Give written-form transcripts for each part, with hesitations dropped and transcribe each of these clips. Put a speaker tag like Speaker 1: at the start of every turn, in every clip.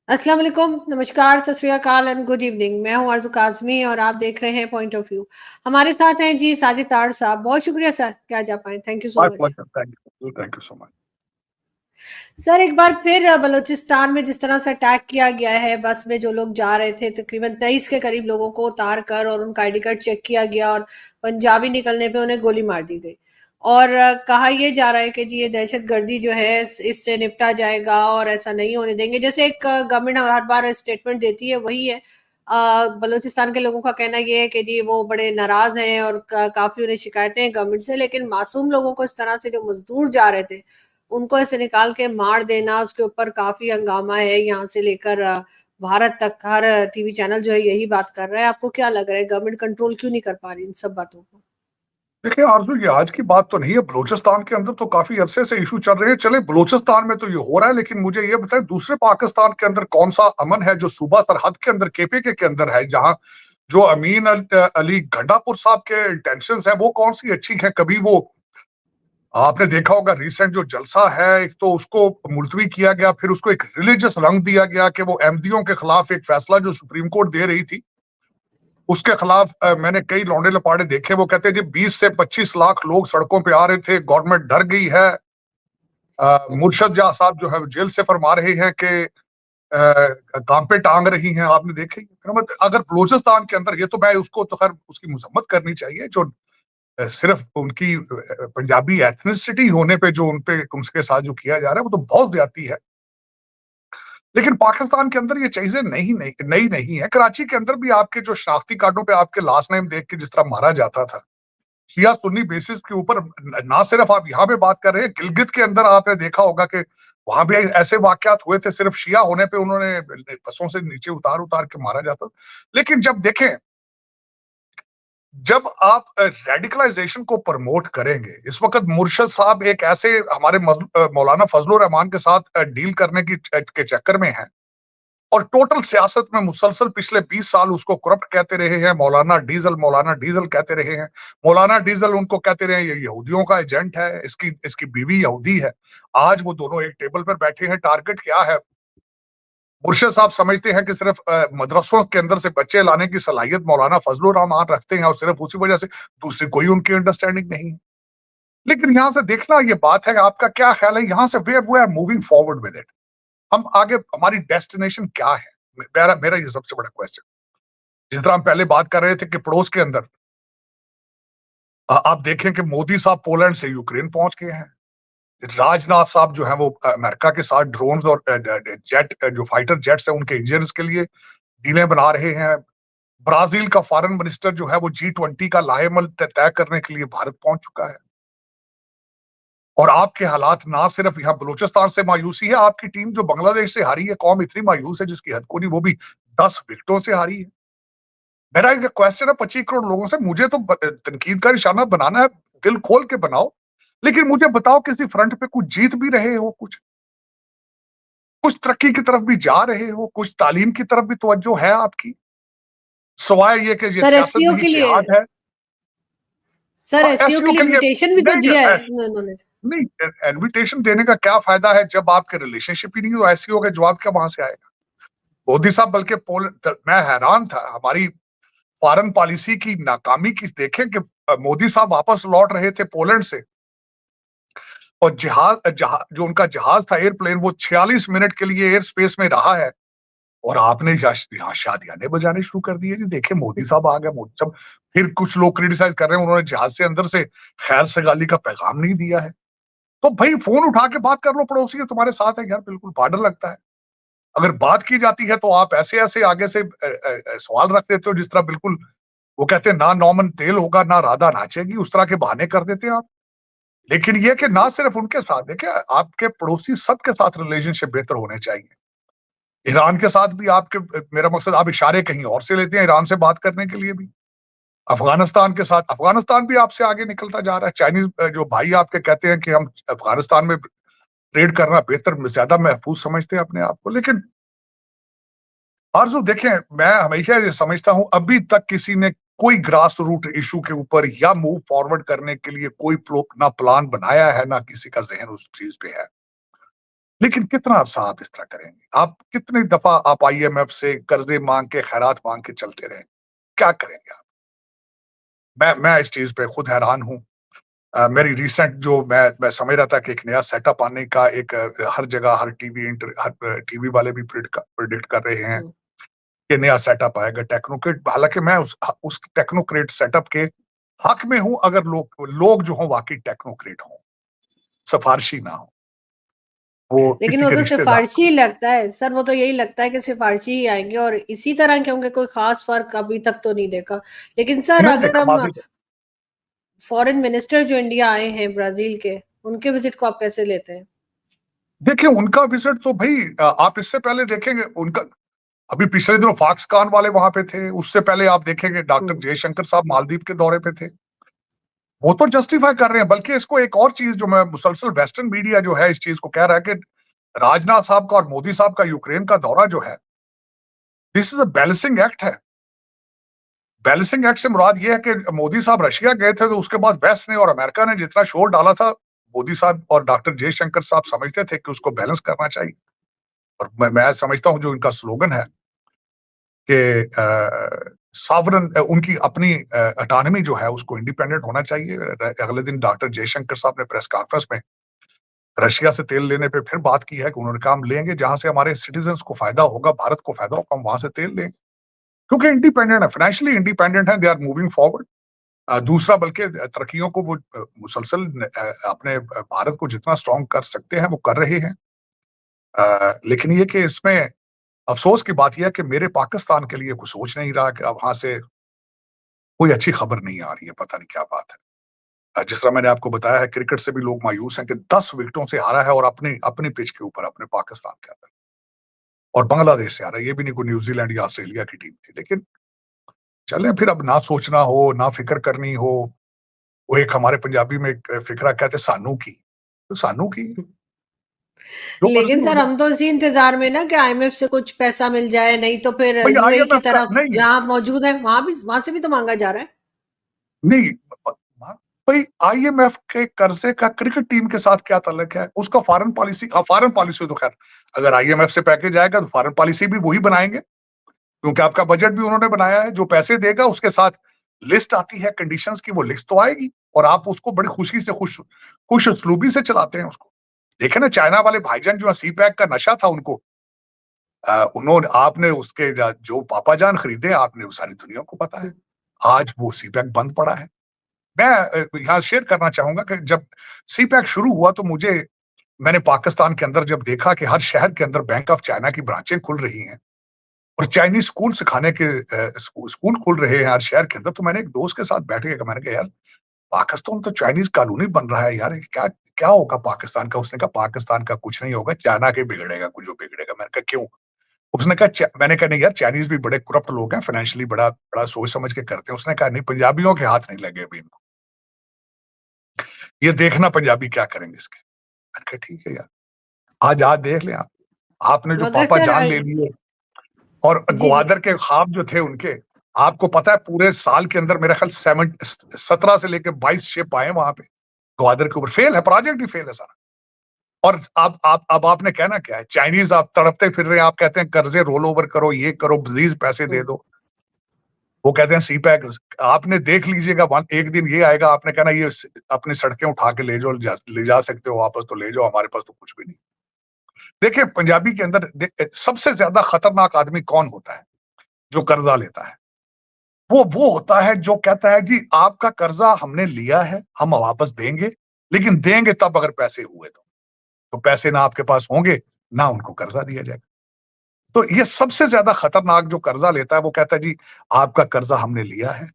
Speaker 1: अस्सलाम वालेकुम, नमस्कार, सत श्री अकाल एंड गुड इवनिंग। मैं हूँ आरज़ू काज़मी और आप देख रहे हैं पॉइंट ऑफ व्यू। हमारे साथ हैं जी साजिद ताड़ साहब। बहुत शुक्रिया सर कि आज आप आए। Thank you so
Speaker 2: My
Speaker 1: much.
Speaker 2: pleasure. Thank you so much.
Speaker 1: Sir एक बार फिर बलूचिस्तान में जिस तरह से अटैक किया गया है, बस में जो लोग जा रहे थे तकरीबन 23 के करीब लोगों को उतार कर और उनका आईडी कार्ड चेक किया गया और पंजाबी निकलने पे उन्हें गोली मार दी गई। और कहा यह जा रहा है कि जी ये दहशतगर्दी जो है इससे निपटा जाएगा और ऐसा नहीं होने देंगे। जैसे एक गवर्नमेंट हर बार स्टेटमेंट देती है वही है। बलूचिस्तान के लोगों का कहना ये है कि जी वो बड़े नाराज हैं और काफी उन्हें शिकायतें हैं गवर्नमेंट से, लेकिन मासूम लोगों को इस तरह से जो मजदूर जा रहे थे उनको ऐसे निकाल के मार देना, उसके ऊपर काफी हंगामा है। यहाँ से लेकर भारत तक हर टीवी चैनल जो है यही बात कर रहा है। आपको क्या लग रहा है गवर्नमेंट कंट्रोल क्यों नहीं कर पा रही इन सब बातों को?
Speaker 2: देखिए आरज़ू, ये आज की बात तो नहीं है। बलूचिस्तान के अंदर तो काफी अरसे से इशू चल रहे हैं। चले बलूचिस्तान में तो ये हो रहा है, लेकिन मुझे ये बताएं दूसरे पाकिस्तान के अंदर कौन सा अमन है जो सूबा सरहद के अंदर केपीके के अंदर है, जहां जो अमीन अली गंडापुर साहब के इंटेंशंस है वो कौन सी अच्छी है? कभी वो आपने देखा होगा रिसेंट जो जलसा है, एक तो उसको मुलतवी किया गया, फिर उसको एक रिलीजियस रंग दिया गया कि वो अहमदियों के खिलाफ एक फैसला जो सुप्रीम कोर्ट दे रही थी उसके खिलाफ मैंने कई लौंडे लपाड़े देखे। वो कहते हैं जी 20 से 25 लाख लोग सड़कों पे आ रहे थे, गवर्नमेंट डर गई है। मुर्शद जा साहब जो है जेल से फरमा रहे हैं कि काम पे टांग रही हैं। आपने देखे अगर बलूचिस्तान के अंदर ये तो मैं उसको तो खैर उसकी मजम्मत करनी चाहिए जो सिर्फ उनकी पंजाबी एथनिसिटी होने पे जो उनपे उनके साथ जो किया जा रहा है वो तो बहुत ज्यादती है। लेकिन पाकिस्तान के अंदर ये चीजें नई नहीं है। कराची के अंदर भी आपके जो शनाख्ती कार्डों पे आपके लास्ट नेम देख के जिस तरह मारा जाता था शिया सुन्नी बेसिस के ऊपर, ना सिर्फ आप यहाँ पे बात कर रहे हैं, गिलगित के अंदर आपने देखा होगा कि वहां भी ऐसे वाकयात हुए थे, सिर्फ शिया होने पे उन्होंने बसों से नीचे उतार उतार के मारा जाता। लेकिन जब देखें, जब आप रेडिकलाइजेशन को प्रमोट करेंगे, इस वक्त मुर्शद साहब एक ऐसे हमारे मौलाना फजलुर रहमान के साथ डील करने के चक्कर में है और टोटल सियासत में मुसलसल पिछले 20 साल उसको करप्ट कहते रहे हैं। मौलाना डीजल कहते रहे हैं। मौलाना डीजल उनको कहते रहे हैं ये यहूदियों का एजेंट है, इसकी इसकी बीवी यहूदी है। आज वो दोनों एक टेबल पर बैठे हैं। टारगेट क्या है? मुर्शिद साहब समझते हैं कि सिर्फ मदरसों के अंदर से बच्चे लाने की सलाहियत मौलाना फजलुर रहमान रखते हैं और सिर्फ उसी वजह से दूसरी कोई उनकी अंडरस्टैंडिंग नहीं है। लेकिन यहां से देखना ये बात है, आपका क्या ख्याल है यहां से where we are moving forward with it? हम आगे हमारी डेस्टिनेशन क्या है? मेरा मेरा ये सबसे बड़ा क्वेश्चन। जिस तरह हम पहले बात कर रहे थे कि पड़ोस के अंदर आप देखें कि मोदी साहब पोलैंड से यूक्रेन पहुंच गए हैं। राजनाथ साहब जो है वो अमेरिका के साथ ड्रोन्स और जेट जो फाइटर जेट्स है उनके इंजन के लिए डीलें बना रहे हैं। ब्राजील का फॉरेन मिनिस्टर जो है वो G20 का लाहेमल तय करने के लिए भारत पहुंच चुका है। और आपके हालात ना सिर्फ यहाँ बलूचिस्तान से मायूसी है, आपकी टीम जो बांग्लादेश से हारी है, कौम इतनी मायूस है जिसकी हद को नहीं, वो भी 10 विकेटों से हारी है। मेरा एक क्वेश्चन है 25 करोड़ लोगों से, मुझे तो तनकीद का निशाना बनाना है, दिल खोल के बनाओ, लेकिन मुझे बताओ किसी फ्रंट पे कुछ जीत भी रहे हो, कुछ तरक्की की तरफ भी जा रहे हो, कुछ तालीम की तरफ भी तवज्जो है आपकी, सिवाय ये कि ये
Speaker 1: सर
Speaker 2: सियासत
Speaker 1: एससीओ
Speaker 2: नहीं
Speaker 1: के लिए
Speaker 2: जिहाद है।
Speaker 1: सर
Speaker 2: हाँ,
Speaker 1: एससीओ के
Speaker 2: एससीओ
Speaker 1: लिए
Speaker 2: के लिए
Speaker 1: इनविटेशन भी तो
Speaker 2: नहीं
Speaker 1: दिया है उन्होंने।
Speaker 2: नहीं, इनविटेशन देने का क्या फायदा है जब आपके रिलेशनशिप ही नहीं हो? एससीओ का जवाब क्या वहां से आएगा? मोदी साहब बल्कि मैं हैरान था हमारी फॉरेन पॉलिसी की नाकामी की। देखें कि मोदी साहब वापस लौट रहे थे पोलैंड से और जो उनका जहाज था एयरप्लेन, वो 46 मिनट के लिए एयर स्पेस में रहा है और आपने यहाँ शादियाने बजाने शुरू कर दिए। जी देखे मोदी साहब आ गए। मोदी साहब फिर कुछ लोग क्रिटिसाइज कर रहे हैं उन्होंने जहाज से अंदर से खैर सगाली का पैगाम नहीं दिया है। तो भाई फोन उठा के बात कर लो, पड़ोसी है तुम्हारे साथ है यार, बिल्कुल पार्डर लगता है। अगर बात की जाती है तो आप ऐसे ऐसे आगे से सवाल रख देते हो जिस तरह बिल्कुल वो कहते हैं ना नौमन तेल होगा ना राधा नाचेगी, उस तरह के बहाने कर देते हैं आप। लेकिन ये कि ना सिर्फ उनके साथ, देखिए आपके पड़ोसी सबके साथ रिलेशनशिप बेहतर होने चाहिए। ईरान के साथ भी आपके, मेरा मकसद आप इशारे कहीं और से लेते हैं ईरान से बात करने के लिए भी। अफगानिस्तान के साथ, अफगानिस्तान भी आपसे आगे निकलता जा रहा है। चाइनीज जो भाई आपके कहते हैं कि हम अफगानिस्तान में ट्रेड करना बेहतर ज्यादा महफूज समझते हैं अपने आप को। लेकिन आरज़ू देखें, मैं हमेशा ये समझता हूं अभी तक किसी ने कोई ग्रास रूट इशू के ऊपर या मूव फॉरवर्ड करने के लिए कोई ना प्लान बनाया है, ना किसी का जहन उस चीज पे है। लेकिन कितना अरसा आप इस तरह करेंगे? आप कितनी दफा आप IMF से कर्जे मांग के, खैरात मांग के चलते रहे? क्या करेंगे आप? मैं इस चीज पे खुद हैरान हूँ। मेरी रिसेंट जो मैं समझ रहा था कि एक नया सेटअप आने का एक हर जगह हर टीवी वाले भी प्रिडिक्ट कर रहे हैं
Speaker 1: हम्म।
Speaker 2: कि नया सेटअप आएगा टेक्नोक्रेट। हालांकि मैं उस टेक्नोक्रेट सेटअप के हक में हूं अगर लोग जो हों वाकई टेक्नोक्रेट हों, सिफारशी ना हो, वो
Speaker 1: लेकिन
Speaker 2: किसी
Speaker 1: वो
Speaker 2: के
Speaker 1: तो
Speaker 2: रिश्तेदार
Speaker 1: सिफारशी ही लगता है सर, वो तो यही लगता है कि सिफारशी ही आएंगे और इसी तरह के होंगे, कोई खास फर्क अभी तक तो नहीं देखा। लेकिन सर
Speaker 2: नहीं
Speaker 1: अगर
Speaker 2: देखा
Speaker 1: हम
Speaker 2: माफी।
Speaker 1: फॉरेन मिनिस्टर जो इंडिया आए हैं ब्राजील के, उनके विजिट को आप कैसे लेते हैं?
Speaker 2: देखिए उनका विजिट तो भाई आप इससे पहले देखेंगे उनका, अभी पिछले दिनों फॉक्सकॉन वाले वहां पे थे, उससे पहले आप देखेंगे डॉक्टर
Speaker 1: हम्म।
Speaker 2: जयशंकर साहब मालदीव के दौरे पे थे। वो तो जस्टिफाई कर रहे हैं, बल्कि इसको एक और चीज जो मैं मुसलसल वेस्टर्न मीडिया जो है इस चीज को कह रहा है कि राजनाथ साहब का और मोदी साहब का यूक्रेन का दौरा जो है, this is a balancing act है। बैलेंसिंग एक्ट से मुराद ये है कि मोदी साहब रशिया गए थे तो उसके बाद वेस्ट ने और अमेरिका ने जितना शोर डाला था, मोदी साहब और डॉक्टर जयशंकर साहब समझते थे कि उसको बैलेंस करना चाहिए। और मैं समझता हूं जो इनका स्लोगन है कि सॉवरन, उनकी अपनी अटानमी जो है उसको इंडिपेंडेंट होना चाहिए। अगले दिन डॉक्टर जयशंकर साहब ने प्रेस कॉन्फ्रेंस में रशिया से तेल लेने पे फिर बात की है कि उन्होंने कहा हम लेंगे जहां से हमारे सिटीजन्स को फायदा होगा, भारत को फायदा होगा, हम वहां से तेल लेंगे, क्योंकि इंडिपेंडेंट है, फाइनेंशियली इंडिपेंडेंट है, दे आर मूविंग फॉरवर्ड। दूसरा बल्कि तरक्कियों को वो मुसलसल अपने भारत को जितना स्ट्रांग कर सकते हैं वो कर रहे हैं। लेकिन ये कि इसमें अफसोस की बात यह है कि मेरे पाकिस्तान के लिए कुछ सोच नहीं रहा कि अब वहां से कोई अच्छी खबर नहीं आ रही है, पता नहीं क्या बात है। जिस तरह मैंने आपको बताया है, क्रिकेट से भी लोग मायूस हैं कि 10 विकेटों से हारा है और अपनी अपनी पिच के ऊपर अपने पाकिस्तान के अंदर, और बांग्लादेश से हारा, ये भी नहीं कोई न्यूजीलैंड या ऑस्ट्रेलिया की टीम थी। लेकिन चलें फिर, अब ना सोचना हो ना फिक्र करनी हो, वो एक हमारे पंजाबी में एक फिक्रा कहते सानू की, तो सानू की जो मर्जी
Speaker 1: लेकिन
Speaker 2: हो
Speaker 1: सर
Speaker 2: जाए।
Speaker 1: हम तो इसी इंतजार में ना कि IMF से कुछ पैसा मिल जाए, नहीं तो फिर
Speaker 2: भाई
Speaker 1: UAE की
Speaker 2: IMF का
Speaker 1: तरफ
Speaker 2: नहीं,
Speaker 1: जहां मौजूद है वहां से भी तो मांगा जा रहा है।
Speaker 2: नहीं भाई IMF के कर्जे का क्रिकेट टीम के साथ क्या ताल्लुक है? उसका फॉरेन पॉलिसी, फॉरेन पॉलिसी तो खैर अगर IMF से पैकेज आएगा तो फॉरेन पॉलिसी भी वही बनाएंगे, क्योंकि आपका बजट भी उन्होंने बनाया है। जो पैसे देगा उसके साथ लिस्ट आती है कंडीशंस की, वो लिस्ट तो आएगी और आप उसको बड़ी खुशी से खुश खुश उसलूबी से चलाते हैं उसको। देखे ना चाइना वाले भाईजान जो सी पैक का नशा था उनको, उन्होंने आपने उसके जो पापाजान खरीदे आपने, वो सारी दुनिया को पता है। आज वो सी पैक बंद पड़ा है। मैं यहाँ शेयर करना चाहूंगा कि जब सी पैक शुरू हुआ तो मैंने पाकिस्तान के अंदर जब देखा कि हर शहर के अंदर बैंक ऑफ चाइना की ब्रांचें खुल रही हैं और चाइनीज स्कूल सिखाने के स्कूल खुल रहे हैं हर शहर के अंदर, तो मैंने एक दोस्त के साथ बैठ के मैंने कहा यार पाकिस्तान तो चाइनीज कॉलोनी बन रहा है यार, क्या क्या होगा पाकिस्तान का? उसने कहा पाकिस्तान का कुछ नहीं होगा, चाइना के बिगड़ेगा कुछ जो बिगड़ेगा। मैंने कहा क्यों? उसने कहा मैंने कहा नहीं यार, चाइनीज भी बड़े करप्ट लोग हैं, फाइनेंशियली बड़ा बड़ा सोच समझ के करते हैं। उसने कहा नहीं, पंजाबियों के हाथ नहीं लगे अभी इनको, ये देखना पंजाबी क्या करेंगे इसके। मैंने कहा ठीक है यार, आज देख लें आप, आपने जो
Speaker 1: मगर
Speaker 2: पापा
Speaker 1: सर
Speaker 2: जान ले लिए और
Speaker 1: जी जी।
Speaker 2: ग्वादर के ख्वाब जो थे उनके, आपको पता है पूरे साल के अंदर मेरा ख्याल 17 से लेकर 22 शिप आए वहां पे ग्वादर के ऊपर। फेल है, प्रोजेक्ट ही फेल है सारा। और आप अब आपने कहना क्या है? चाइनीज आप तड़पते फिर रहे हैं, आप कहते हैं कर्जे रोल ओवर करो, ये करो, प्लीज पैसे दे
Speaker 1: हम्म।
Speaker 2: दो। वो कहते हैं सी पैक, आपने देख लीजिएगा एक दिन ये आएगा, आपने कहना ये अपनी सड़कें उठा के ले जाओ, ले जा सकते हो वापस तो ले जाओ, हमारे पास तो कुछ भी नहीं। देखिए पंजाबी के अंदर सबसे ज्यादा खतरनाक आदमी कौन होता है? जो कर्जा लेता है। वो होता है जो कहता है जी आपका कर्जा हमने लिया है, हम वापस देंगे, लेकिन देंगे तब अगर पैसे हुए तो पैसे ना आपके पास होंगे ना उनको कर्जा दिया जाएगा। तो ये सबसे ज्यादा खतरनाक जो कर्जा लेता है, वो कहता है जी आपका कर्जा हमने लिया है,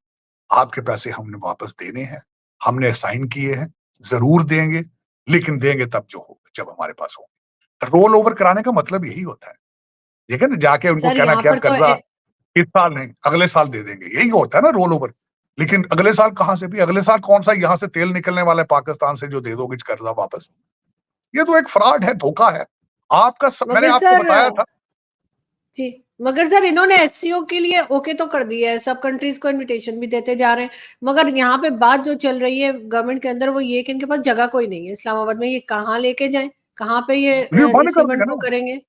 Speaker 2: आपके पैसे हमने वापस देने हैं, हमने साइन किए हैं, जरूर देंगे, लेकिन देंगे तब जो हो जब हमारे पास हो। रोल ओवर कराने का मतलब यही होता है, ठीक है ना, जाके उनको
Speaker 1: सर
Speaker 2: कहना
Speaker 1: यहाँ
Speaker 2: कि यार
Speaker 1: पर तो
Speaker 2: कर्जा इस साल नहीं अगले साल दे देंगे, यही होता है ना रोल ओवर। लेकिन अगले साल कहां से भी, अगले साल कौन सा यहाँ से तेल निकलने वाला है पाकिस्तान से जो दे दोगे कर्जा वापस? ये तो एक फ्रॉड है, धोखा है आपका। मैंने
Speaker 1: मगर
Speaker 2: आपको
Speaker 1: सर
Speaker 2: बताया था।
Speaker 1: जी, मगर सर इन्होंने SCO के लिए ओके तो कर दिया है, सब कंट्रीज को इनविटेशन भी देते जा रहे हैं, मगर यहाँ पे बात जो चल रही है गवर्नमेंट के अंदर वो ये कि इनके पास जगह कोई नहीं है इस्लामाबाद में, ये कहाँ लेके जाएं? कहाँ पे ये
Speaker 2: बंद
Speaker 1: इस
Speaker 2: कर
Speaker 1: इवेंट
Speaker 2: देंगे
Speaker 1: को
Speaker 2: ना,
Speaker 1: करेंगे?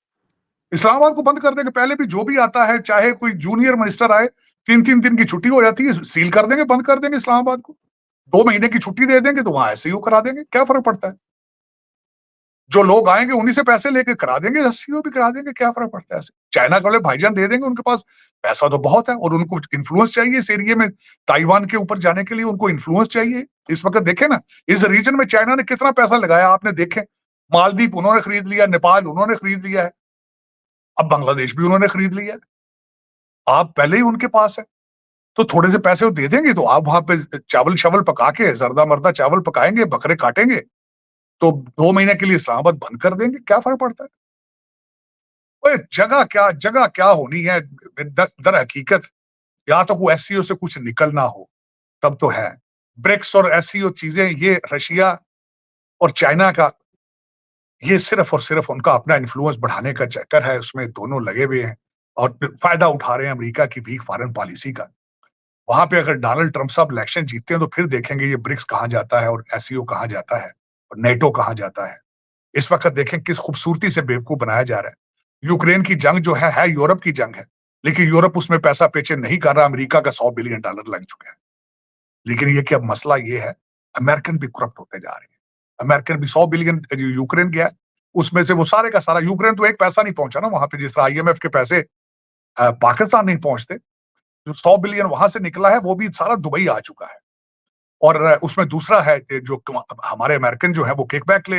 Speaker 2: इस्लामाबाद को बंद कर देंगे। पहले भी जो भी आता है, चाहे कोई जूनियर मिनिस्टर आए, 3-3 दिन की छुट्टी हो जाती है, सील कर देंगे, बंद कर देंगे इस्लामाबाद को। 2 महीने की छुट्टी दे देंगे तो वहां एसईओ करा देंगे, क्या फर्क पड़ता है? जो लोग आएंगे उन्हीं से पैसे लेके करा देंगे, एसईओ भी करा देंगे, क्या फर्क पड़ता है? ऐसे चाइना वाले भाईजान दे देंगे, उनके पास पैसा तो बहुत है और उनको इन्फ्लुएंस चाहिए इस एरिया में, ताइवान के ऊपर जाने के लिए उनको इन्फ्लुएंस चाहिए। इस वक्त देखे ना, इस रीजन में चाइना ने कितना पैसा लगाया, आपने देखे। मालदीव उन्होंने खरीद लिया, नेपाल उन्होंने खरीद लिया है, अब बांग्लादेश भी उन्होंने खरीद लिया है। आप पहले ही उनके पास है, तो थोड़े से पैसे वो दे देंगे तो आप वहां पे चावल शावल पका के, जर्दा मर्दा चावल पकाएंगे, बकरे काटेंगे, तो 2 महीने के लिए इस्लामाबाद बंद कर देंगे, क्या फर्क पड़ता है? ओए जगह क्या होनी है? दर हकीकत या तो कोई एससीओ से कुछ निकलना हो, तब तो है। ब्रिक्स और एससीओ चीजें, ये रशिया और चाइना का, ये सिर्फ और सिर्फ उनका अपना इन्फ्लुएंस बढ़ाने का चक्कर है, उसमें दोनों लगे हुए हैं और फायदा उठा रहे हैं अमेरिका की वीक फॉरेन पॉलिसी का। वहां पे अगर डोनाल्ड ट्रंप साहब इलेक्शन जीतते हैं तो फिर देखेंगे ये ब्रिक्स कहां जाता है और एससीओ कहां जाता है और नेटो कहां जाता है। इस वक्त देखें किस खूबसूरती से बेवकूफ बनाया जा रहा है। यूक्रेन की जंग जो है यूरोप की जंग है, लेकिन यूरोप उसमें पैसा पेचे नहीं कर रहा, अमेरिका का $100 बिलियन लग चुका है। लेकिन ये कि अब मसला ये है, अमेरिकन भी करप्ट होते जा रहे हैं। अमेरिकन भी 100 बिलियन जो यूक्रेन गया, उसमें से वो सारे का सारा, यूक्रेन तो एक पैसा नहीं पहुंचा ना वहां पे, जिस तरह आईएमएफ के पैसे पाकिस्तान नहीं पहुंचते। जो 100 बिलियन वहां से निकला है वो भी सारा दुबई आ चुका है। और उसमें दूसरा है कि जो हमारे अमेरिकन जो है वो किकबैक्स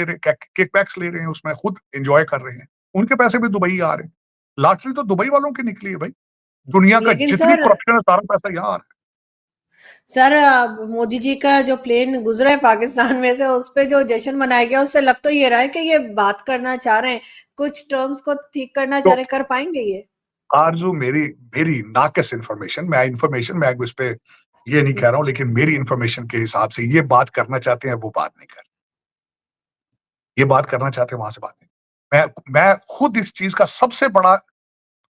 Speaker 2: ले रहे हैं, उसमें खुद एंजॉय कर रहे हैं, उनके पैसे भी दुबई आ रहे हैं। लाटरी तो दुबई वालों की निकली है भाई। दुनिया का
Speaker 1: लेकिन
Speaker 2: जितनी
Speaker 1: सर
Speaker 2: करप्शन है सारा पैसा यहाँ आ रहा है।
Speaker 1: सर मोदी जी का जो प्लेन गुजरा है पाकिस्तान में से, उस पे जो जश्न मनाया गया, उससे लग तो ये रहा है कि ये बात करना चाह रहे हैं, कुछ टर्म्स को ठीक करना चाह
Speaker 2: तो
Speaker 1: रहे हैं, कर पाएंगे ये?
Speaker 2: आरजू, मेरी मेरी नाकस इंफॉर्मेशन, मैं उस पे ये नहीं कह रहा हूं, लेकिन मेरी इंफॉर्मेशन के हिसाब से ये बात करना चाहते हैं, वो बात नहीं कर, ये बात करना चाहते हैं, वहां से बात नहीं। मैं खुद इस चीज का सबसे बड़ा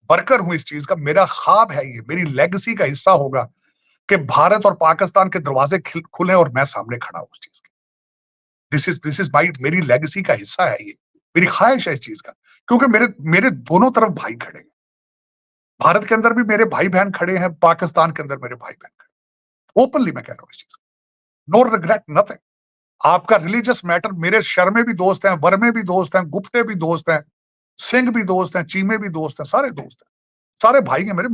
Speaker 2: वर्कर हूं, इस चीज का मेरा ख्वाब है, ये मेरी लेगेसी का हिस्सा होगा कि भारत और पाकिस्तान के दरवाजे खुले और मैं सामने खड़ा हूं उस चीज के। दिस इज माई, मेरी लेगेसी का हिस्सा है ये, मेरी ख्वाहिश है इस चीज का, क्योंकि मेरे मेरे दोनों तरफ भाई खड़े हैं। भारत के अंदर भी मेरे भाई बहन खड़े हैं, पाकिस्तान के अंदर मेरे भाई बहन खड़े, ओपनली मैं कह रहा हूं इस चीज को, नो रिग्रेट नथिंग। आपका रिलीजियस मैटर, मेरे शर में भी दोस्त हैं, वर में भी दोस्त हैं, गुप्ते भी दोस्त हैं, सिंह भी दोस्त हैं, चीमे भी दोस्त हैं, सारे दोस्त हैं, सारे भाई हैं मेरे।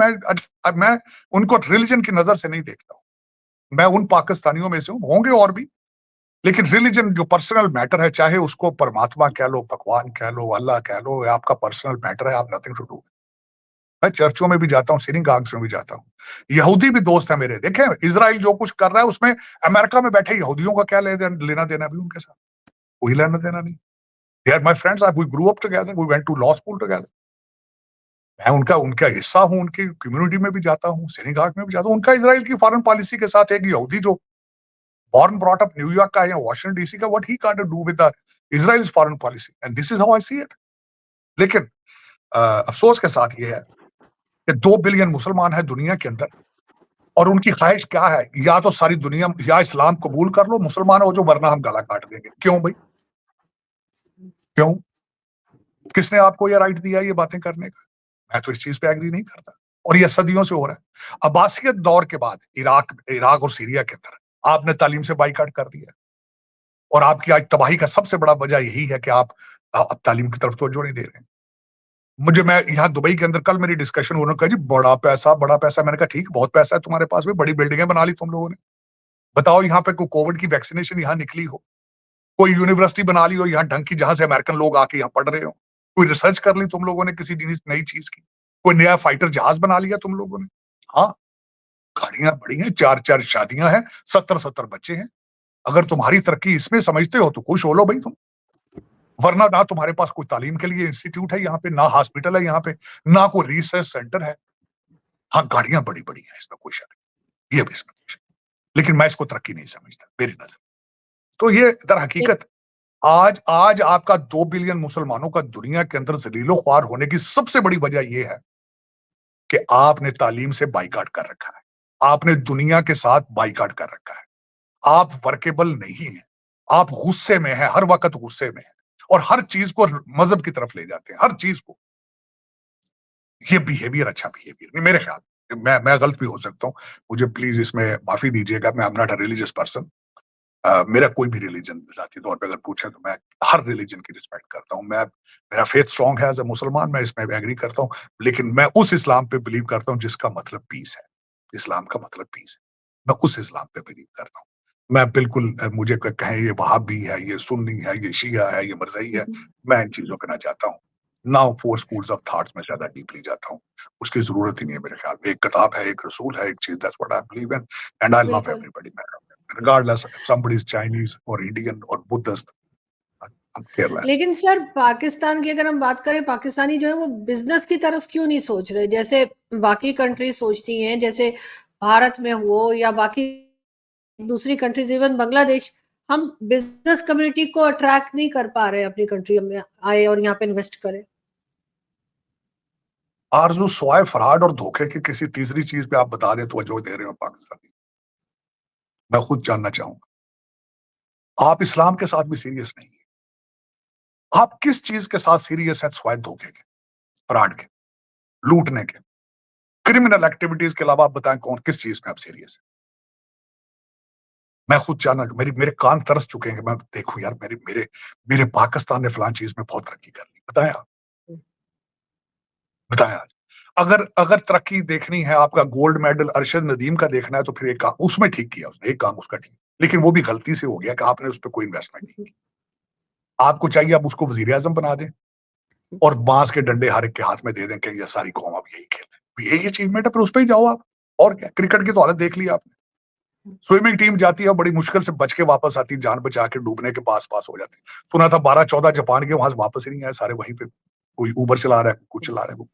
Speaker 2: मैं उनको रिलीजन की नजर से नहीं देखता हूं। मैं उन पाकिस्तानियों में से हूं, होंगे और भी, लेकिन रिलीजन जो पर्सनल मैटर है, चाहे उसको परमात्मा कह लो, भगवान कह लो, अल्लाह कह लो, आपका पर्सनल मैटर है, आप नथिंग टू डू। मैं चर्चों में भी जाता हूँ, सिनेगॉग्स में भी जाता हूँ, यहूदी भी दोस्त है मेरे। देखें इजराइल जो कुछ कर रहा है उसमें अमेरिका में बैठे यहूदियों का क्या लेना देना भी उनके साथ, कोई लेना देना नहीं। They are my friends, we grew up together, we went to law school together. मैं उनका उनका हिस्सा हूं, उनकी कम्युनिटी में भी जाता हूँ, सिनेगॉग में भी जाता हूँ। उनका इजराइल की फॉरेन पॉलिसी के साथ एक यहूदी जो born brought up न्यूयॉर्क का या वॉशिंगटन डीसी का, what he got to do with the Israel's foreign policy, and this is how I see it. लेकिन अफसोस के साथ ये है कि 2 बिलियन मुसलमान है दुनिया के अंदर, और उनकी ख्वाहिश क्या है, या तो सारी दुनिया या इस्लाम कबूल कर लो, मुसलमान हो जो, वरना हम गला काट देंगे। क्यों भाई, क्यों? किसने आपको ये राइट दिया ये बातें करने का? मैं तो इस चीज पे एग्री नहीं करता, और ये सदियों से हो रहा है। अब्बासियत दौर के बाद इराक और सीरिया के अंदर आपने तालीम से बाइकाट कर दिया, और आपकी आज तबाही का सबसे बड़ा वजह यही है कि आप अब तालीम की तरफ तवज्जो नहीं दे रहे हैं। मैं यहाँ दुबई के अंदर कल मेरी डिस्कशन, उन्होंने कहा जी बड़ा पैसा बड़ा पैसा। मैंने कहा ठीक, बहुत पैसा है तुम्हारे पास भी, बड़ी बिल्डिंगें बना ली तुम लोगों ने। बताओ यहाँ पे कोई कोविड की वैक्सीनेशन यहाँ निकली हो, कोई यूनिवर्सिटी बना ली हो यहाँ ढंग की, जहां से अमेरिकन लोग आके यहाँ पढ़ रहे हो, कोई रिसर्च कर ली तुम लोगों ने किसी नई चीज की, कोई नया फाइटर जहाज बना लिया तुम लोगों ने। हाँ, गाड़ियां बड़ी हैं, 4-4 शादियां हैं, 70-70 बच्चे हैं। अगर तुम्हारी तरक्की इसमें समझते हो तो खुश हो लो भाई तुम, वरना ना तुम्हारे पास कोई तालीम के लिए इंस्टीट्यूट है यहाँ पे, ना हॉस्पिटल है यहाँ पे, ना कोई रिसर्च सेंटर है। हाँ, गाड़ियां बड़ी बड़ी हैं, इसमें कोई शक नहीं, ये भी इसमें कोई शक नहीं। लेकिन मैं इसको तरक्की नहीं समझता मेरी नजर। तो ये दर हकीकत आज आज आपका 2 बिलियन मुसलमानों का दुनिया के अंदर जलीलो ख्वार होने की सबसे बड़ी वजह यह है कि आपने तालीम से बाइकाट कर रखा है, आपने दुनिया के साथ बाइकाट कर रखा है, आप वर्केबल नहीं है, आप गुस्से में है, हर वक्त गुस्से में है। और हर चीज को मजहब की तरफ ले जाते हैं, हर चीज को। ये बिहेवियर अच्छा बिहेवियर नहीं मेरे ख्याल। मैं गलत भी हो सकता हूँ, मुझे प्लीज इसमें माफी दीजिएगा। मैं am not a religious person. मेरा कोई भी रिलीजन जाती तौर पे अगर पूछे तो मैं हर रिलीजन की रिस्पेक्ट करता हूँ। मैं मेरा फेथ स्ट्रांग है एज ए मुसलमान, मैं इसमें एग्री करता हूँ, लेकिन मैं उस इस्लाम पे बिलीव करता हूँ जिसका मतलब पीस है। इस्लाम का मतलब पीस है, मैं उस इस्लाम पे बिलीव करता हूँ। मैं बिल्कुल मुझे कहें ये वहाबी है, ये सुन्नी है, ये शिया है, ये मरज़ई है, मैं इन चीजों पे ना जाता हूँ। ना फोर स्कूल्स ऑफ थॉट्स में ज्यादा डीपली जाता हूँ, उसकी जरूरत ही नहीं है मेरे ख्याल में। एक किताब है, एक रसूल है, एक चीज, that's what I believe in and I love
Speaker 1: बिल्कुल।
Speaker 2: Everybody regardless if somebody is Chinese or Indian or Buddhist, I'm careless.
Speaker 1: लेकिन सर पाकिस्तान की अगर हम बात करें, पाकिस्तानी जो है वो बिजनेस की तरफ क्यों नहीं सोच रहे जैसे बाकी कंट्री सोचती हैं, जैसे भारत में हो या बाकी दूसरी कंट्रीज, इवन बांग्लादेश। हम बिजनेस कम्युनिटी को अट्रैक्ट नहीं कर पा रहे अपनी कंट्री में आए और यहाँ पे इन्वेस्ट करें।
Speaker 2: आरजू स्वाय फ्रॉड और धोखे की किसी तीसरी चीज पे आप बता दें तो जो दे रहे हो पाकिस्तानी, मैं खुद जानना चाहूंगा। आप इस्लाम के साथ भी सीरियस नहीं है, आप किस चीज के साथ सीरियस है? स्वाय धोखे के, फ्रॉड के, लूटने के, क्रिमिनल एक्टिविटीज के अलावा आप बताएं कौन किस चीज में आप सीरियस है? मैं खुद जानना, मेरे कान तरस चुके हैं। मैं देखूं यार, मेरे मेरे मेरे पाकिस्तान ने फलां चीज में बहुत तरक्की कर ली, बताएं आप, बताएं आज। अगर अगर तरक्की देखनी है, आपका गोल्ड मेडल अरशद नदीम का देखना है, तो फिर एक काम उसमें ठीक किया उसने, एक काम उसका ठीक, लेकिन वो भी गलती से हो गया कि आपने उस पर कोई इन्वेस्टमेंट नहीं की। आपको चाहिए आप उसको वजीर आजम बना दें और बांस के डंडे हर एक के हाथ में दे दें कि ये सारी कौम अब यही खेल है, यही अचीवमेंट है, फिर उस पर ही जाओ आप। और क्या, क्रिकेट की तो हालत देख ली आपने, स्विमिंग टीम जाती है, बड़ी मुश्किल से बच के वापस आती, जान बचा के डूबने के पास पास हो जाती। सुना था 12-14 जापान के वहां से वापस ही नहीं आए, सारे वहीं पे, कोई ऊबर चला रहा है, कुछ चला रहा है।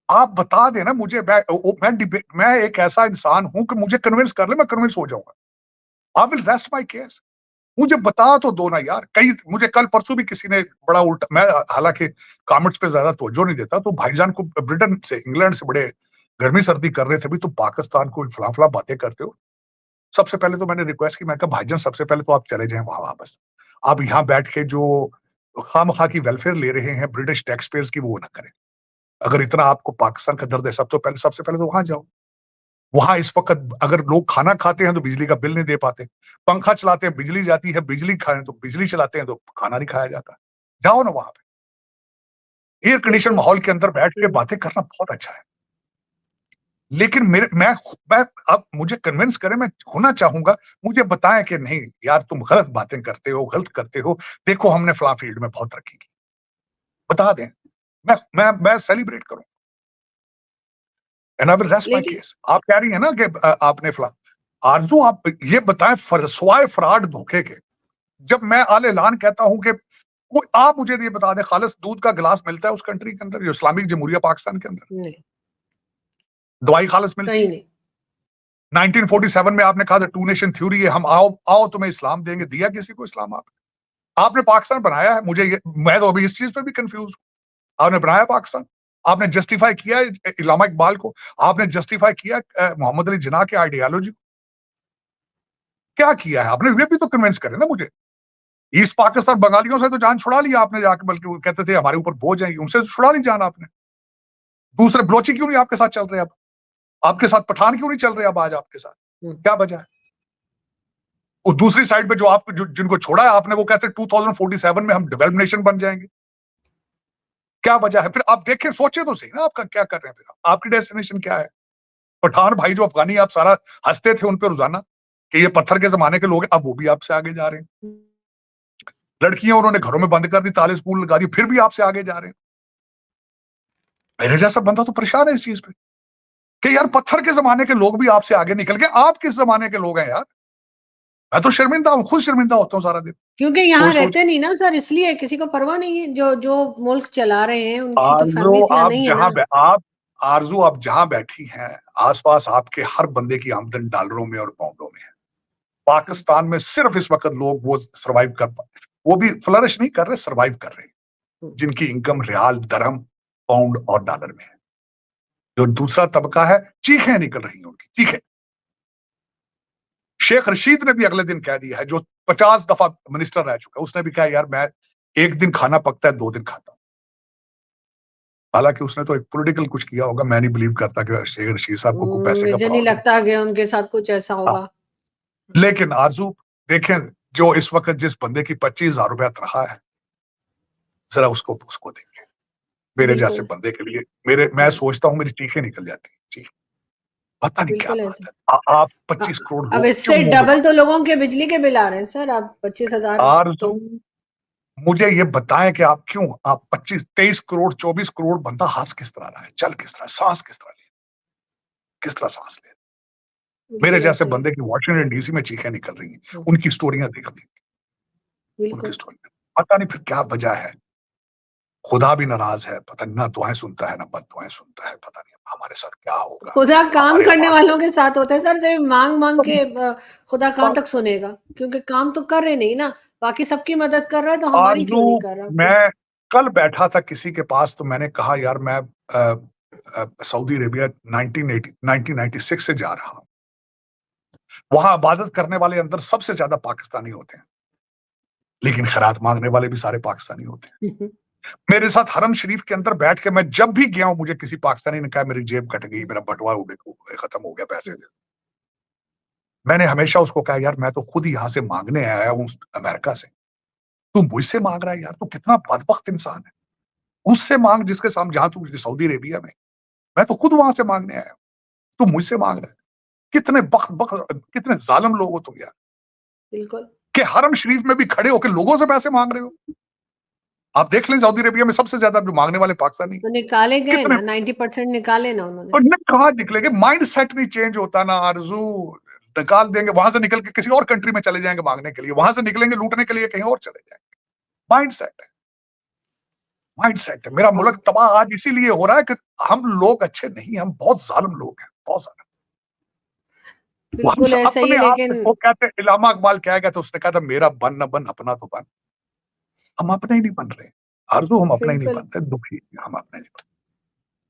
Speaker 2: आप बता देना मुझे, मैं एक ऐसा इंसान हूं कि मुझे कन्विंस कर ले, मैं कन्विंस हो जाऊंगा। I will rest my case. मुझे बता तो दो ना यार। कई मुझे कल परसों भी किसी ने बड़ा उल्टा, मैं हालांकि कमेंट्स पे ज्यादा तवज्जो नहीं देता, तो भाईजान को ब्रिटेन से, इंग्लैंड से बड़े गर्मी सर्दी कर रहे थे, भी तो पाकिस्तान को फला फला बातें करते हो। सबसे पहले तो मैंने रिक्वेस्ट की, मैं कहा भाईजान सबसे पहले तो आप चले जाएं वहां वापस। आप यहाँ बैठ के जो खामखा की वेलफेयर ले रहे हैं ब्रिटिश टैक्स पेयर्स की, वो ना करें। अगर इतना आपको पाकिस्तान का दर्द है, सबसे पहले तो वहां जाओ। वहां इस वक्त अगर लोग खाना खाते हैं तो बिजली का बिल नहीं दे पाते, पंखा चलाते हैं बिजली जाती है, बिजली खाएं तो बिजली चलाते हैं तो खाना नहीं खाया जाता। जाओ ना वहां पे, एयर कंडीशन
Speaker 1: बिल्कुल।
Speaker 2: माहौल के अंदर बैठ के बातें करना बहुत अच्छा है। लेकिन मैं अब मुझे कन्विंस करें, मैं होना चाहूंगा, मुझे बताएं कि नहीं यार तुम गलत बातें करते हो, गलत करते हो, देखो हमने फला फील्ड में बहुत तरक्की की, बता दें। मैं सेलिब्रेट करूं and I will rest my
Speaker 1: लेकिन
Speaker 2: केस। आप कह रही है ना कि आपने फला, आरजू आप ये बताएं फरसवाए फ्रॉड धोखे के। जब मैं आल ऐलान कहता हूं कि कोई, आप मुझे ये बता दें खालिस दूध का गिलास मिलता है उस कंट्री के अंदर, जो इस्लामिक जमहूरिया पाकिस्तान के अंदर?
Speaker 1: नहीं,
Speaker 2: दवाई खालिस मिलती
Speaker 1: कहीं
Speaker 2: है?
Speaker 1: नहीं।
Speaker 2: 1947 में आपने कहा था टू नेशन थ्योरी है, हम आओ आओ तुम्हें इस्लाम देंगे, दिया किसी को इस्लाम? आपने पाकिस्तान बनाया है, मैं तो अभी इस चीज पे भी कंफ्यूज हूं। आपने बनाया पाकिस्तान, आपने जस्टिफाई किया इलामा इकबाल को, आपने जस्टिफाई किया मोहम्मद अली जिन्ना के आइडियोलॉजी को, क्या किया है आपने? ये भी तो कन्विंस करें ना मुझे। ईस्ट पाकिस्तान बंगालियों से तो जान छुड़ा लिया आपने जाके, बल्कि वो कहते थे हमारे ऊपर बोझ है, उनसे तो छुड़ा ली जान आपने। दूसरे बलोची क्यों नहीं आपके साथ चल रहे? अब आपके साथ पठान क्यों नहीं चल रहे? अब आज आपके साथ क्या वजह है? और दूसरी साइड पे जो आप जिनको छोड़ा है आपने, वो कहते हैं 2047 में हम डेवलप नेशन बन जाएंगे। क्या वजह है? फिर आप देखें, सोचे तो सही ना, आपका क्या कर रहे हैं? फिर आपकी डेस्टिनेशन क्या है? पठान भाई जो अफगानी आप सारा हंसते थे उन पे रोजाना कि ये पत्थर के जमाने के लोग हैं, अब वो भी आपसे आगे जा रहे हैं। लड़कियां उन्होंने घरों में बंद कर दी, ताले स्कूल लगा दी, फिर भी आपसे आगे जा रहे हैं। मेरे जैसा बंदा तो परेशान है इस चीज पे कि यार पत्थर के जमाने के लोग भी आपसे आगे निकल गए, आप किस जमाने के लोग हैं यार? मैं तो शर्मिंदा हूं, खुद शर्मिंदा होता हूं सारा दिन
Speaker 1: क्योंकि यहाँ
Speaker 2: सोच सोच।
Speaker 1: रहते नहीं ना सर, इसलिए किसी को परवाह नहीं है। जो जो मुल्क चला रहे हैं उनकी तो
Speaker 2: आरजू
Speaker 1: फैमिलीज यहाँ
Speaker 2: आप
Speaker 1: नहीं है
Speaker 2: जहां
Speaker 1: ना।
Speaker 2: आप आरजू आप जहां बैठी हैं, आसपास आपके हर बंदे की आमदन डॉलरों में और पाउंडों में है। पाकिस्तान में सिर्फ इस वक्त लोग वो सर्वाइव कर पाए, वो भी फ्लरिश नहीं कर रहे, सर्वाइव कर रहे हैं, जिनकी इनकम रियाल, दरहम, पाउंड और डॉलर में है। जो दूसरा तबका है, चीखें निकल रही हैं उनकी, चीखें। शेख रशीद ने भी अगले दिन कह दिया है, जो 50 दफा मिनिस्टर रह चुका है, उसने भी कहा यार मैं एक दिन खाना पकता है, 2 दिन खाता हूं। हालांकि उसने तो एक पॉलिटिकल कुछ किया होगा, मैं नहीं बिलीव करता कि शेख रशीद साहब को पैसे का
Speaker 1: मुझे नहीं
Speaker 2: प्रॉब्लम।
Speaker 1: लगता कि उनके साथ कुछ ऐसा
Speaker 2: हाँ,
Speaker 1: होगा।
Speaker 2: लेकिन आरजू देखें, जो इस वक्त जिस बंदे की 25,000 रुपया तनख्वाह है, जरा उसको उसको देखिए। मेरे जैसे
Speaker 1: बिल्कुल।
Speaker 2: बंदे के लिए मैं सोचता हूं मेरी चीखें निकल जाती हैं। जी, पता नहीं क्या
Speaker 1: बिल्कुल
Speaker 2: बात
Speaker 1: ऐसा।
Speaker 2: है। आप
Speaker 1: अ,
Speaker 2: 25 करोड़
Speaker 1: अब
Speaker 2: लोग क्यों
Speaker 1: इससे
Speaker 2: मुंह
Speaker 1: डबल
Speaker 2: दबा?
Speaker 1: तो लोगों के बिजली के बिल आ रहे हैं सर, अब 25,000
Speaker 2: आरजू,
Speaker 1: तो।
Speaker 2: मुझे ये बताएं कि आप 25 23 करोड़ 24 करोड़ बंदा हंस किस तरह रहा है, चल किस तरह, सांस किस तरह ले, किस तरह सांस ले। मेरे
Speaker 1: बिल्कुल
Speaker 2: जैसे
Speaker 1: ऐसा ही है।
Speaker 2: बंदे की वॉशिंगटन डीसी में चीखें निकल रही हैं,
Speaker 1: हाँ,
Speaker 2: उनकी स्टोरियां देखती, उनकी
Speaker 1: बिल्कुल।
Speaker 2: स्टोरियां, पता नहीं फिर क्या वजह है। खुदा भी नाराज है, पता नहीं, ना दुआएं सुनता है ना बद दुआएं सुनता है, पता नहीं हमारे साथ क्या होगा।
Speaker 1: खुदा काम
Speaker 2: हमारे
Speaker 1: करने
Speaker 2: आवाज
Speaker 1: वालों के साथ होता है सर, सिर्फ मांग-मांग के खुदा कहाँ तक सुनेगा? क्योंकि काम तो कर रहे नहीं ना, बाकी सबकी मदद कर रहा है, तो हमारी
Speaker 2: आरज़ू,
Speaker 1: क्यों नहीं कर रहा?
Speaker 2: मैं कल बैठा था किसी के पास, तो मैंने कहा यार मैं सऊदी अरेबिया 1996 से जा रहा हूं। वहां इबादत करने वाले अंदर सबसे ज्यादा पाकिस्तानी होते हैं, लेकिन खैरात मांगने वाले भी सारे पाकिस्तानी होते हैं। मेरे साथ हरम शरीफ के अंदर बैठ के मैं जब भी गया हूं, मुझे किसी पाकिस्तानी ने कहा मेरी जेब कट गई, मेरा बटुआ खत्म हो गया, पैसे दे। मैंने हमेशा उसको कहा यार मैं तो खुद ही यहां से मांगने आया हूं अमेरिका से, तू मुझसे मांग रहा है? यार तू कितना बदबख्त इंसान है। उससे मांग जिसके सामने, जहां तू सऊदी अरेबिया में, मैं तो खुद वहां से मांगने आया हूं, तू मुझसे मांग रहा है। कितने कितने जालिम लोग हो तुम यार,
Speaker 1: बिल्कुल।
Speaker 2: कि हरम शरीफ में भी खड़े होकर लोगों से पैसे मांग रहे हो। आप देख लें सऊदी अरेबिया में सबसे ज्यादा जो मांगने वाले पाकिस्तानी
Speaker 1: तो निकाले गए
Speaker 2: कितने।
Speaker 1: ना, 90% निकाले ना उन्होंने।
Speaker 2: और न कहाँ निकलेंगे, माइंड सेट नहीं चेंज होता ना आरजू। निकाल देंगे, वहां से निकल के किसी और कंट्री में चले जाएंगे मांगने के लिए, वहां से निकलेंगे लूटने के लिए कहीं और चले जाएंगे। माइंड सेट है, माइंड सेट है। मेरा
Speaker 1: हाँ,
Speaker 2: मुल्क तबाह आज इसीलिए हो रहा है कि हम लोग अच्छे नहीं, हम बहुत जालिम लोग हैं, बहुत ज्यादा। वो हम
Speaker 1: बिल्कुल ऐसा ही
Speaker 2: अपने
Speaker 1: है,
Speaker 2: आप से,
Speaker 1: लेकिन
Speaker 2: वो कहते हैं, इलामा इकबाल क्या गया था, उसने कहा था मेरा बन न बन अपना तो बन। हम अपने ही नहीं बन रहे आरजू, हम अपने ही नहीं
Speaker 1: बिल्कुल,
Speaker 2: बन रहे, दुखी हम अपने नहीं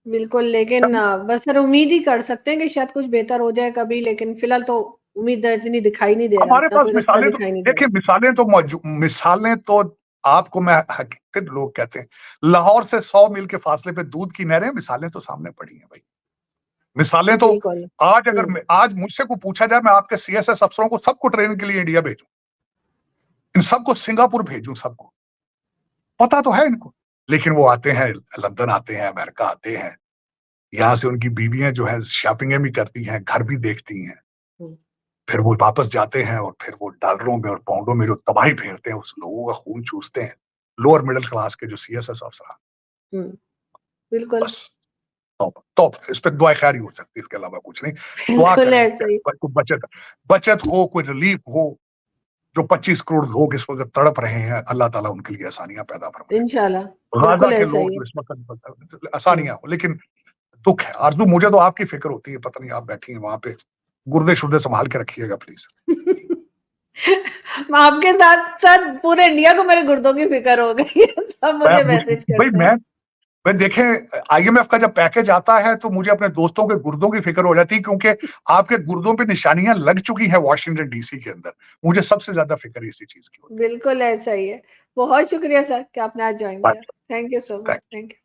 Speaker 1: बिल्कुल, लेकिन
Speaker 2: बन।
Speaker 1: बस सर उम्मीद ही कर सकते हैं कि शायद कुछ बेहतर हो जाए कभी, लेकिन फिलहाल तो उम्मीद इतनी दिखाई नहीं दे रहा,
Speaker 2: हमारे
Speaker 1: इतना
Speaker 2: पास
Speaker 1: कोई रास्ता
Speaker 2: मिसालें तो,
Speaker 1: दिखाई नहीं दे
Speaker 2: देखिए
Speaker 1: रहा।
Speaker 2: मिसालें तो मौजूद, मिसालें तो आपको मैं हकीकत, लोग कहते हैं लाहौर से 100 मील के फासले पे दूध की नहरें, मिसालें तो सामने पड़ी हैं भाई। मिसालें तो
Speaker 1: बिल्कुल।
Speaker 2: आज, अगर
Speaker 1: हुँ,
Speaker 2: आज मुझसे को पूछा जाए मैं आपके सीएसएस अफसरों को सबको ट्रेनिंग के लिए इंडिया भेजूं, इन सबको सिंगापुर भेजूं, सबको पता तो है इनको, लेकिन वो आते हैं, लंदन आते हैं, अमेरिका आते हैं, यहाँ से उनकी बीवियां जो है शॉपिंगें भी करती हैं, घर भी देखती हैं,
Speaker 1: हुँ,
Speaker 2: फिर वो वापस जाते हैं और फिर वो डॉलरों में और पाउंडों में जो तबाही फेरते हैं, उस लोगों का खून चूसते हैं, लोअर मिडिल क्लास के जो सीएसएस अफसर।
Speaker 1: हुँ, बिल्कुल,
Speaker 2: बस तो इस पे दुआ खैर ही हो सकती है, इसके अलावा कुछ नहीं। दुआ
Speaker 1: बिल्कुल
Speaker 2: करें
Speaker 1: ऐसा
Speaker 2: कि
Speaker 1: ही।
Speaker 2: कोई बचत बचत हो, कोई रिलीफ हो। जो 25 करोड़ लोग इस वक्त तड़प रहे हैं, अल्लाह ताला उनके लिए आसानियां पैदा फरमाए।
Speaker 1: इंशाल्लाह,
Speaker 2: गाजा
Speaker 1: बिल्कुल
Speaker 2: के
Speaker 1: ऐसा
Speaker 2: लोग
Speaker 1: ही है।
Speaker 2: जो इस वक्त
Speaker 1: हुँ।
Speaker 2: आसानियां हो, लेकिन दुख है आरजू, मुझे तो आपकी फिक्र होती है, पता नहीं आप बैठी हैं वहां पे, गुर्दे शुर्दे संभाल के रखिएगा प्लीज।
Speaker 1: आपके साथ-साथ पूरे इंडिया को मेरे गुर्दों की फ़िक्र हो गई है, सब मुझे मैसेज
Speaker 2: भाई
Speaker 1: करते हैं।
Speaker 2: मैं देखें, आईएमएफ का जब पैकेज आता है तो मुझे अपने दोस्तों के गुर्दों की फिक्र हो जाती है, क्योंकि आपके गुर्दों पे निशानियां लग चुकी हैं वॉशिंगटन डीसी के अंदर। मुझे सबसे ज्यादा फिक्र इसी चीज की होती
Speaker 1: बिल्कुल ऐसा ही है। बहुत शुक्रिया सर कि आपने आज जॉइन
Speaker 2: है।
Speaker 1: किया। Thank you so much. Thank you.